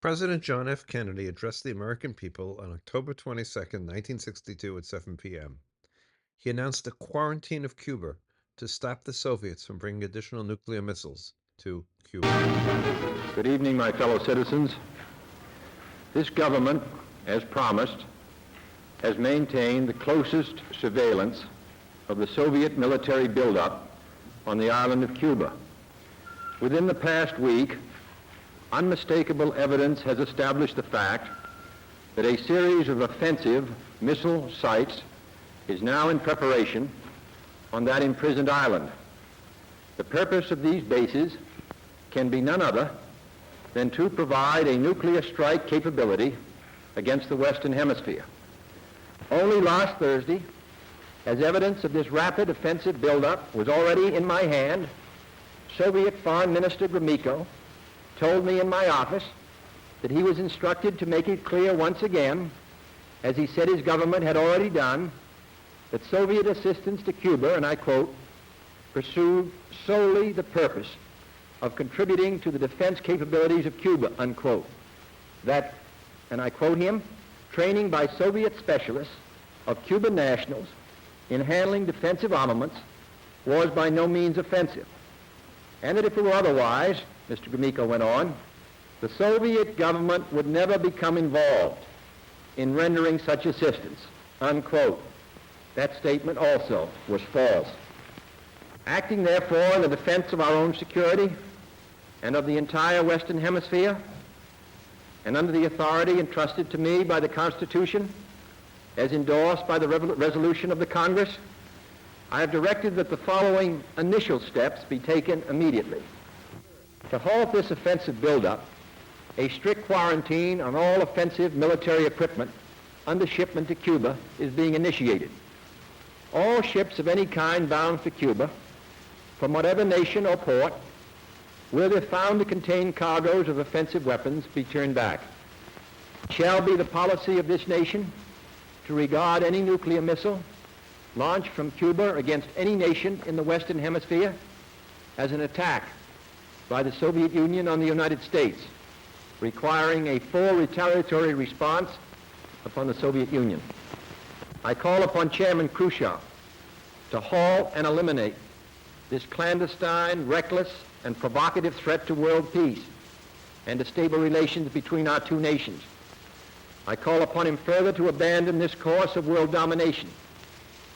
President John F. Kennedy addressed the American people on October 22, 1962 at 7 p.m. He announced a quarantine of Cuba to stop the Soviets from bringing additional nuclear missiles to Cuba. Good evening, my fellow citizens. This government, as promised, has maintained the closest surveillance of the Soviet military buildup on the island of Cuba. Within the past week, unmistakable evidence has established the fact that a series of offensive missile sites is now in preparation on that imprisoned island. The purpose of these bases can be none other than to provide a nuclear strike capability against the Western Hemisphere. Only last Thursday, as evidence of this rapid offensive buildup was already in my hand, Soviet Foreign Minister Gromyko told me in my office that he was instructed to make it clear once again, as he said his government had already done, that Soviet assistance to Cuba, and I quote, pursued solely the purpose of contributing to the defense capabilities of Cuba, unquote. That, and I quote him, training by Soviet specialists of Cuban nationals in handling defensive armaments was by no means offensive. And that if it were otherwise, Mr. Gromyko went on, the Soviet government would never become involved in rendering such assistance, unquote. That statement also was false. Acting therefore in the defense of our own security and of the entire Western Hemisphere, and under the authority entrusted to me by the Constitution, as endorsed by the resolution of the Congress, I have directed that the following initial steps be taken immediately. To halt this offensive buildup, a strict quarantine on all offensive military equipment under shipment to Cuba is being initiated. All ships of any kind bound for Cuba, from whatever nation or port, where they're found to contain cargoes of offensive weapons, be turned back. It shall be the policy of this nation to regard any nuclear missile launched from Cuba against any nation in the Western Hemisphere as an attack by the Soviet Union on the United States, requiring a full retaliatory response upon the Soviet Union. I call upon Chairman Khrushchev to halt and eliminate this clandestine, reckless, and provocative threat to world peace and to stable relations between our two nations. I call upon him further to abandon this course of world domination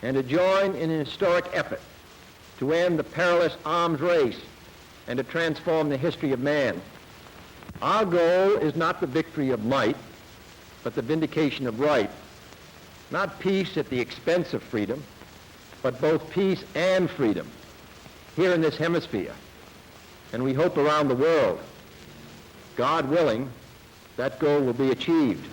and to join in an historic effort to end the perilous arms race and to transform the history of man. Our goal is not the victory of might, but the vindication of right. Not peace at the expense of freedom, but both peace and freedom here in this hemisphere, and we hope around the world. God willing, that goal will be achieved.